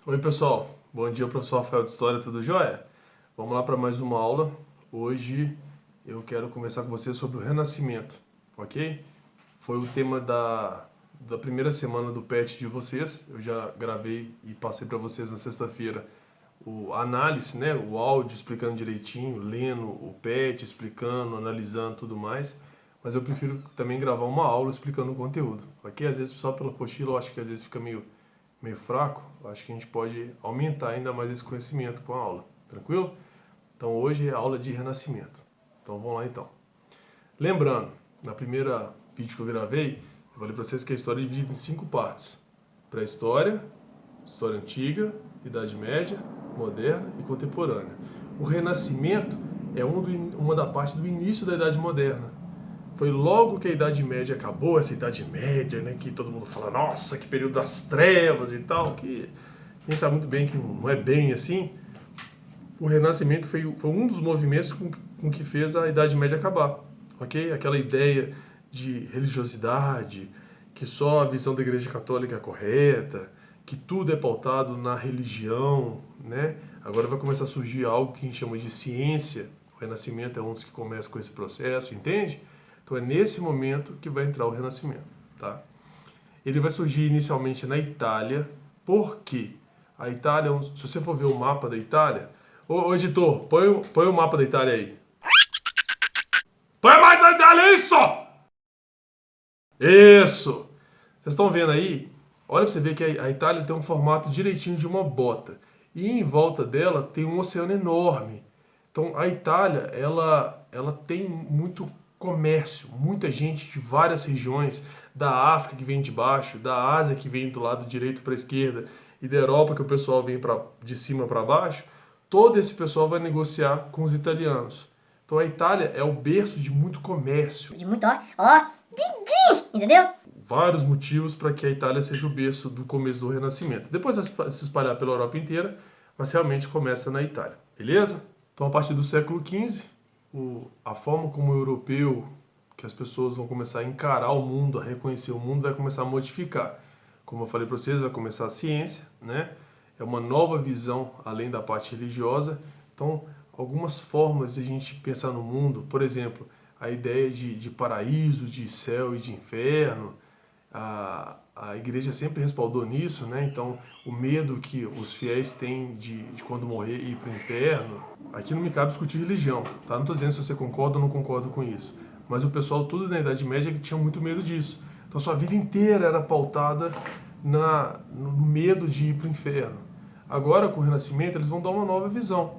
Oi pessoal, bom dia professor Rafael de História, tudo jóia? Vamos lá para mais uma aula. Hoje eu quero conversar com vocês sobre o Renascimento, ok? Foi o tema da primeira semana do PET de vocês. Eu já gravei e passei para vocês na sexta-feira a análise, né? O áudio explicando direitinho, lendo o PET, explicando, analisando tudo mais. Mas eu prefiro também gravar uma aula explicando o conteúdo, ok? Às vezes só pela apostila eu acho que às vezes fica meio fraco. Eu acho que a gente pode aumentar ainda mais esse conhecimento com a aula, tranquilo? Então hoje é a aula de Renascimento. Então vamos lá então. Lembrando, na primeira vídeo que eu gravei, eu falei para vocês que a história é dividida em 5 partes: pré-história, história antiga, Idade Média, moderna e contemporânea. O Renascimento é uma da parte do início da Idade Moderna. Foi logo que a Idade Média acabou, essa Idade Média, né, que todo mundo fala, nossa, que período das trevas e tal, que a gente sabe muito bem que não é bem assim. O Renascimento foi um dos movimentos com que fez a Idade Média acabar, ok? Aquela ideia de religiosidade, que só a visão da Igreja Católica é correta, que tudo é pautado na religião, né? Agora vai começar a surgir algo que a gente chama de ciência. O Renascimento é um dos que começa com esse processo, entende? Então é nesse momento que vai entrar o Renascimento, tá? Ele vai surgir inicialmente na Itália, porque a Itália, se você for ver o mapa da Itália... Ô editor, põe o mapa da Itália aí. Põe o mapa da Itália, isso! Isso! Vocês estão vendo aí? Olha pra você ver que a Itália tem um formato direitinho de uma bota. E em volta dela tem um oceano enorme. Então a Itália, ela tem muito comércio, muita gente de várias regiões, da África que vem de baixo, da Ásia que vem do lado direito para a esquerda e da Europa que o pessoal vem de cima para baixo. Todo esse pessoal vai negociar com os italianos. Então a Itália é o berço de muito comércio. De muito, din, entendeu? Vários motivos para que a Itália seja o berço do começo do Renascimento. Depois vai se espalhar pela Europa inteira, mas realmente começa na Itália, beleza? Então a partir do século XV, a forma como o europeu, que as pessoas vão começar a encarar o mundo, a reconhecer o mundo, vai começar a modificar. Como eu falei para vocês, vai começar a ciência, né? É uma nova visão além da parte religiosa. Então, algumas formas de a gente pensar no mundo, por exemplo, a ideia de paraíso, de céu e de inferno, a igreja sempre respaldou nisso, né? Então, o medo que os fiéis têm de quando morrer ir para o inferno. Aqui não me cabe discutir religião, tá? Não estou dizendo se você concorda ou não concorda com isso. Mas o pessoal, tudo na Idade Média, tinha muito medo disso. Então, sua vida inteira era pautada no medo de ir para o inferno. Agora, com o Renascimento, eles vão dar uma nova visão.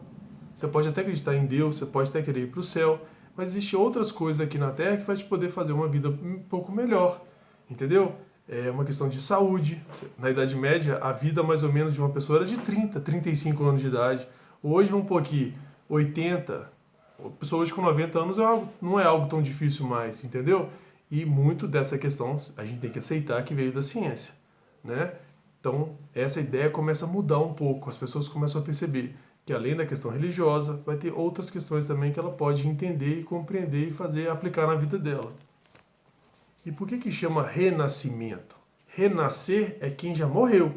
Você pode até acreditar em Deus, você pode até querer ir para o céu, mas existem outras coisas aqui na Terra que vai te poder fazer uma vida um pouco melhor, entendeu? É uma questão de saúde. Na Idade Média, a vida mais ou menos de uma pessoa era de 30, 35 anos de idade. Hoje, vamos pôr aqui, 80. A pessoa hoje com 90 anos não é algo tão difícil mais, entendeu? E muito dessa questão a gente tem que aceitar que veio da ciência, né? Então, essa ideia começa a mudar um pouco. As pessoas começam a perceber que, além da questão religiosa, vai ter outras questões também que ela pode entender e compreender e aplicar na vida dela. E por que chama renascimento? Renascer é quem já morreu,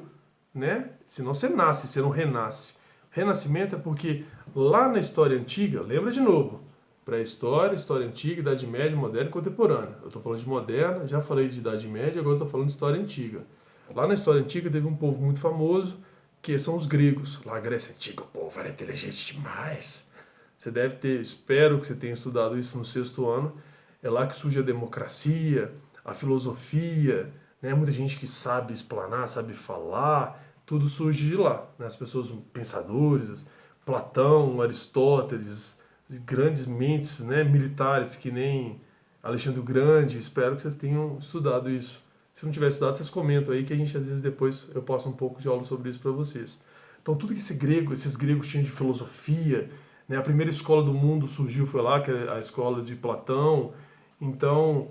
né? Senão você nasce, você não renasce. Renascimento é porque lá na história antiga, lembra de novo, pré-história, história antiga, Idade Média, moderna e contemporânea. Eu estou falando de moderna, já falei de Idade Média, agora estou falando de história antiga. Lá na história antiga teve um povo muito famoso, que são os gregos. Lá na Grécia Antiga, o povo era inteligente demais. Você deve ter, espero que você tenha estudado isso no 6º ano. É lá que surge a democracia, a filosofia, né? Muita gente que sabe explanar, sabe falar, tudo surge de lá. Né? As pessoas, pensadores, Platão, Aristóteles, grandes mentes, né, militares que nem Alexandre o Grande. Espero que vocês tenham estudado isso. Se não tiver estudado, vocês comentam aí que a gente, às vezes, depois eu passo um pouco de aula sobre isso para vocês. Então, tudo que esses gregos tinham de filosofia, né? A primeira escola do mundo surgiu, foi lá, que é a escola de Platão. Então,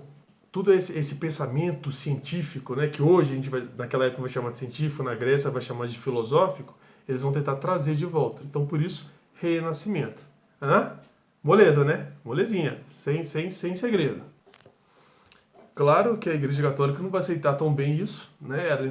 todo esse pensamento científico, né, que hoje a gente naquela época vai chamar de científico, na Grécia vai chamar de filosófico, eles vão tentar trazer de volta. Então, por isso, renascimento. Moleza, né? Molezinha, sem segredo. Claro que a Igreja Católica não vai aceitar tão bem isso, né? Era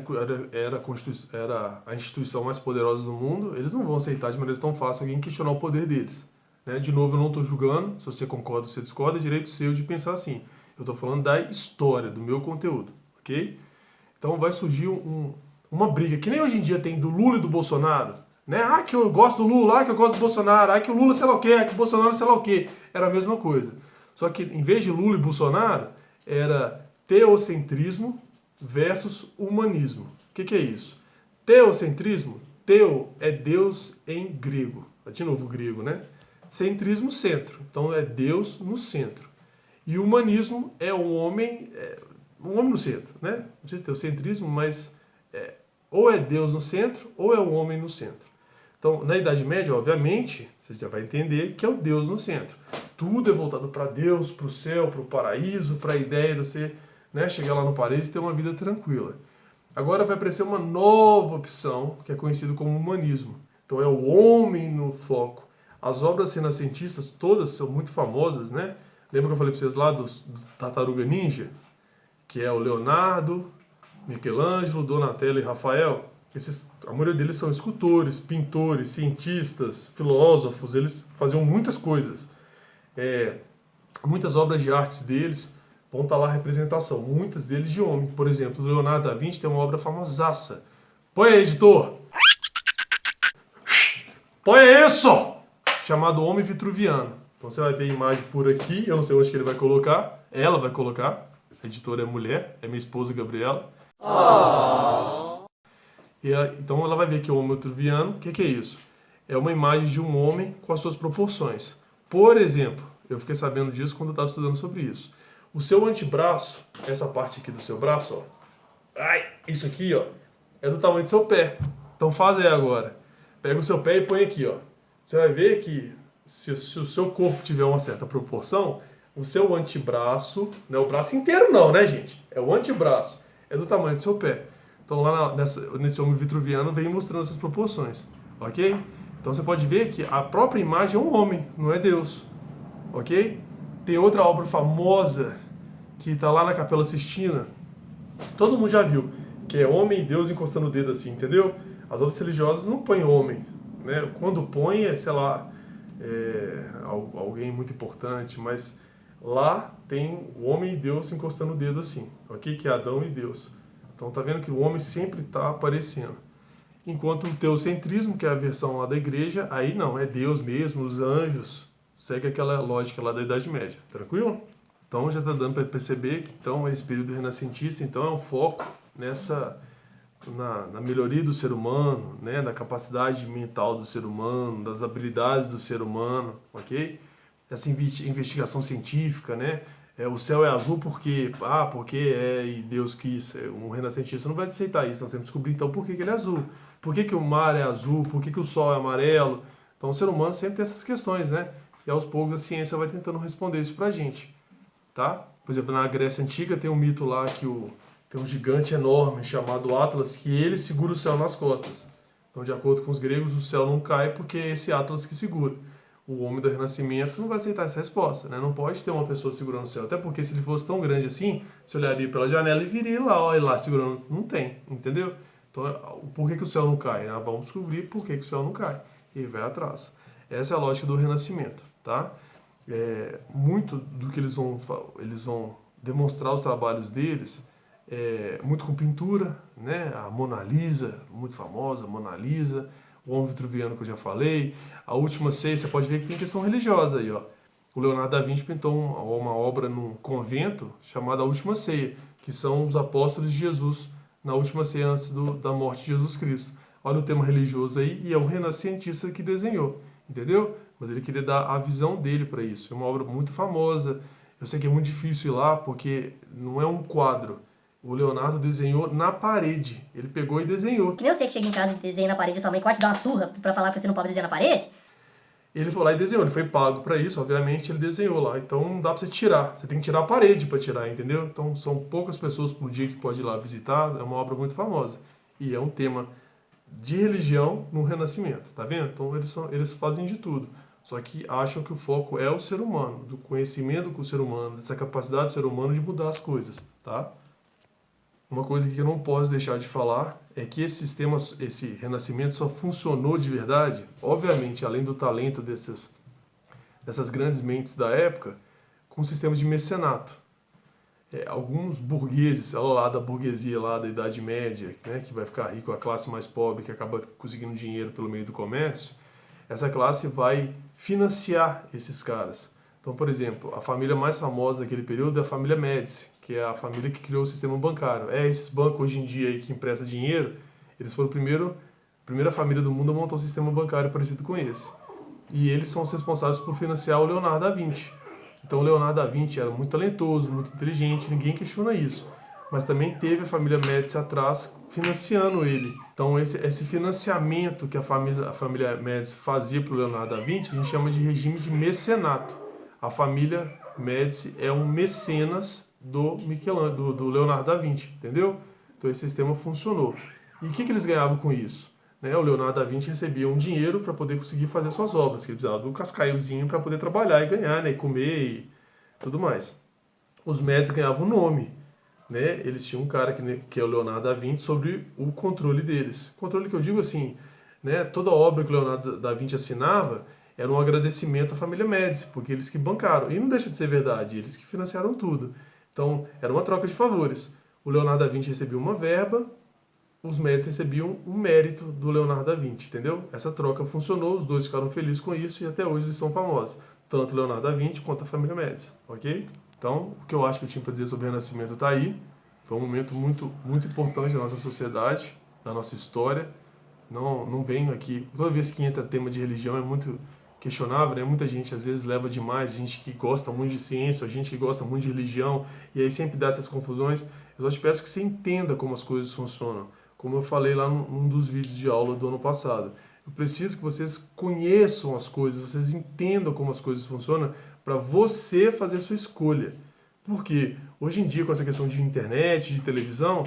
a instituição mais poderosa do mundo, eles não vão aceitar de maneira tão fácil alguém questionar o poder deles. Né? De novo, eu não estou julgando, se você concorda ou se discorda, é direito seu de pensar assim. Eu estou falando da história, do meu conteúdo, ok? Então vai surgir uma briga, que nem hoje em dia tem do Lula e do Bolsonaro, né? Ah, que eu gosto do Lula, ah, que eu gosto do Bolsonaro, ah, que o Lula sei lá o quê, ah, que o Bolsonaro sei lá o quê. Era a mesma coisa. Só que em vez de Lula e Bolsonaro, era teocentrismo versus humanismo. O que é isso? Teocentrismo, teo é Deus em grego. De novo o grego, né? Centrismo, centro. Então é Deus no centro. E o humanismo é o homem no centro, né? Não sei se tem o centrismo, mas ou é Deus no centro ou é o homem no centro. Então, na Idade Média, obviamente, você já vai entender que é o Deus no centro. Tudo é voltado para Deus, para o céu, para o paraíso, para a ideia de você, né, chegar lá no paraíso e ter uma vida tranquila. Agora vai aparecer uma nova opção, que é conhecido como humanismo. Então é o homem no foco. As obras renascentistas todas são muito famosas, né? Lembra que eu falei para vocês lá dos Tartaruga Ninja? Que é o Leonardo, Michelangelo, Donatello e Rafael. A maioria deles são escultores, pintores, cientistas, filósofos. Eles faziam muitas coisas. Muitas obras de artes deles vão estar lá a representação. Muitas deles de homem. Por exemplo, o Leonardo da Vinci tem uma obra famosaça. Põe aí, editor! Põe isso! Chamado Homem Vitruviano. Então você vai ver a imagem por aqui. Eu não sei onde que ele vai colocar. Ela vai colocar. A editora é mulher. É minha esposa, Gabriela. Então ela vai ver que o Homem Vitruviano, o que é isso? É uma imagem de um homem com as suas proporções. Por exemplo, eu fiquei sabendo disso quando eu estava estudando sobre isso. O seu antebraço, essa parte aqui do seu braço, ó, isso aqui, ó, é do tamanho do seu pé. Então faz aí agora. Pega o seu pé e põe aqui, ó. Você vai ver que se o seu corpo tiver uma certa proporção, o seu antebraço, não é o braço inteiro não, né, gente? É o antebraço, é do tamanho do seu pé. Então lá nesse Homem Vitruviano vem mostrando essas proporções, ok? Então você pode ver que a própria imagem é um homem, não é Deus, ok? Tem outra obra famosa que está lá na Capela Sistina, todo mundo já viu, que é homem e Deus encostando o dedo assim, entendeu? As obras religiosas não põem homem, né? Quando põe é, sei lá, alguém muito importante, mas lá tem o homem e Deus encostando o dedo assim, ok? Que é Adão e Deus. Então tá vendo que o homem sempre está aparecendo. Enquanto o teocentrismo, que é a versão lá da igreja, aí não, é Deus mesmo, os anjos, segue aquela lógica lá da Idade Média, tranquilo? Então já está dando para perceber que então, esse período renascentista então, é um foco na melhoria do ser humano, né, na capacidade mental do ser humano, das habilidades do ser humano, ok? Essa investigação científica, né? O céu é azul porque e Deus quis. Um renascentista não vai aceitar isso. Nós temos que descobrir então por que ele é azul. Por que o mar é azul? Por que o sol é amarelo? Então o ser humano sempre tem essas questões, né? E aos poucos a ciência vai tentando responder isso pra gente, tá? Por exemplo, na Grécia Antiga tem um mito lá que tem um gigante enorme chamado Atlas que ele segura o céu nas costas. Então, de acordo com os gregos, o céu não cai porque é esse Atlas que segura. O homem do Renascimento não vai aceitar essa resposta, né? Não pode ter uma pessoa segurando o céu. Até porque se ele fosse tão grande assim, você olharia pela janela e viria lá, ó, lá segurando. Não tem, entendeu? Então, por que o céu não cai? Vamos descobrir por que o céu não cai. E vai atrás. Essa é a lógica do Renascimento, tá? Muito do que eles vão demonstrar os trabalhos deles, muito com pintura, né? A Mona Lisa, muito famosa, Mona Lisa. O Homem Vitruviano que eu já falei. A Última Ceia, você pode ver que tem questão religiosa aí, ó. O Leonardo da Vinci pintou uma obra num convento chamada A Última Ceia, que são os apóstolos de Jesus na última ceia antes da morte de Jesus Cristo. Olha o tema religioso aí, e é o renascentista que desenhou, entendeu? Mas ele queria dar a visão dele para isso. É uma obra muito famosa. Eu sei que é muito difícil ir lá, porque não é um quadro. O Leonardo desenhou na parede. Ele pegou e desenhou. Que nem eu sei que chega em casa e desenha na parede, sua mãe pode te dar uma surra pra falar que você não pode desenhar na parede? Ele foi lá e desenhou. Ele foi pago para isso, obviamente, ele desenhou lá. Então não dá para você tirar. Você tem que tirar a parede para tirar, entendeu? Então são poucas pessoas por dia que pode ir lá visitar. É uma obra muito famosa. E é um tema de religião no Renascimento, tá vendo? Então eles fazem de tudo. Só que acham que o foco é o ser humano, do conhecimento com o ser humano, dessa capacidade do ser humano de mudar as coisas. tá? Uma coisa que eu não posso deixar de falar é que esse sistema, esse renascimento só funcionou de verdade, obviamente, além do talento dessas grandes mentes da época, com sistemas de mecenato. Alguns burgueses, lá da burguesia lá da Idade Média, né, que vai ficar rico, a classe mais pobre, que acaba conseguindo dinheiro pelo meio do comércio, essa classe vai financiar esses caras. Então, por exemplo, a família mais famosa daquele período é a família Médici, que é a família que criou o sistema bancário. Esses bancos hoje em dia aí que emprestam dinheiro, eles foram a primeira família do mundo a montar um sistema bancário parecido com esse. E eles são os responsáveis por financiar o Leonardo da Vinci. Então o Leonardo da Vinci era muito talentoso, muito inteligente, ninguém questiona isso. Mas também teve a família Médici atrás financiando ele. Então esse financiamento que a família Médici fazia para o Leonardo da Vinci, a gente chama de regime de mecenato. A família Médici é um mecenas do Leonardo da Vinci, entendeu? Então esse sistema funcionou. E o que eles ganhavam com isso? O Leonardo da Vinci recebia um dinheiro para poder conseguir fazer suas obras, que ele precisava do cascaiozinho para poder trabalhar e ganhar, e comer e tudo mais. Os Médici ganhavam o nome, eles tinham um cara que é o Leonardo da Vinci sobre o controle deles. Controle que eu digo assim, toda obra que o Leonardo da Vinci assinava era um agradecimento à família Médici, porque eles que bancaram. E não deixa de ser verdade, eles que financiaram tudo. Então, era uma troca de favores. O Leonardo da Vinci recebia uma verba, os Médici recebiam o mérito do Leonardo da Vinci, entendeu? Essa troca funcionou, os dois ficaram felizes com isso e até hoje eles são famosos. Tanto o Leonardo da Vinci quanto a família Médici, ok? Então, o que eu acho que eu tinha para dizer sobre o Renascimento está aí. Foi um momento muito, muito importante da nossa sociedade, da nossa história. Não venho aqui... Toda vez que entra tema de religião é muito questionável, Muita gente às vezes leva demais, gente que gosta muito de ciência, gente que gosta muito de religião, e aí sempre dá essas confusões. Eu só te peço que você entenda como as coisas funcionam. Como eu falei lá num dos vídeos de aula do ano passado. Eu preciso que vocês conheçam as coisas, vocês entendam como as coisas funcionam, para você fazer a sua escolha. Porque hoje em dia, com essa questão de internet, de televisão,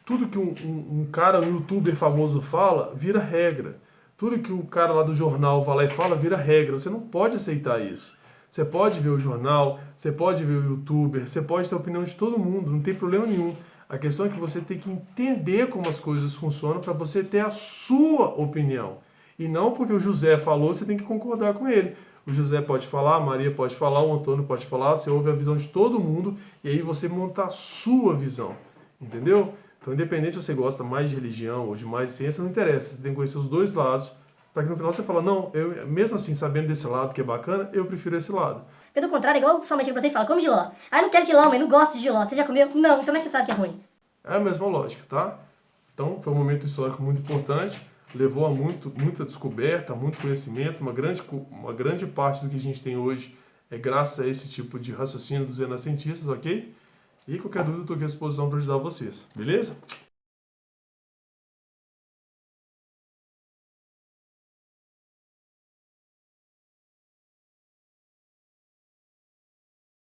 tudo que um cara, um youtuber famoso fala, vira regra. Tudo que o cara lá do jornal vai lá e fala, vira regra. Você não pode aceitar isso. Você pode ver o jornal, você pode ver o youtuber, você pode ter a opinião de todo mundo, não tem problema nenhum. A questão é que você tem que entender como as coisas funcionam para você ter a sua opinião. E não porque o José falou, você tem que concordar com ele. O José pode falar, a Maria pode falar, o Antônio pode falar, você ouve a visão de todo mundo e aí você monta a sua visão. Entendeu? Então, independente se você gosta mais de religião ou de mais de ciência, não interessa. Você tem que conhecer os dois lados para que no final você fala, não, eu mesmo assim, sabendo desse lado que é bacana, eu prefiro esse lado. Pelo contrário, igual sua mãe chega pra você e fala, come giló. Ah, eu não quero giló, mãe, não gosto de giló. Você já comeu? Não, então como é que você sabe que é ruim? É a mesma lógica, tá? Então, foi um momento histórico muito importante, levou a muita descoberta, muito conhecimento, uma grande parte do que a gente tem hoje é graças a esse tipo de raciocínio dos renascentistas, ok? E qualquer dúvida, eu estou aqui à disposição para ajudar vocês, beleza?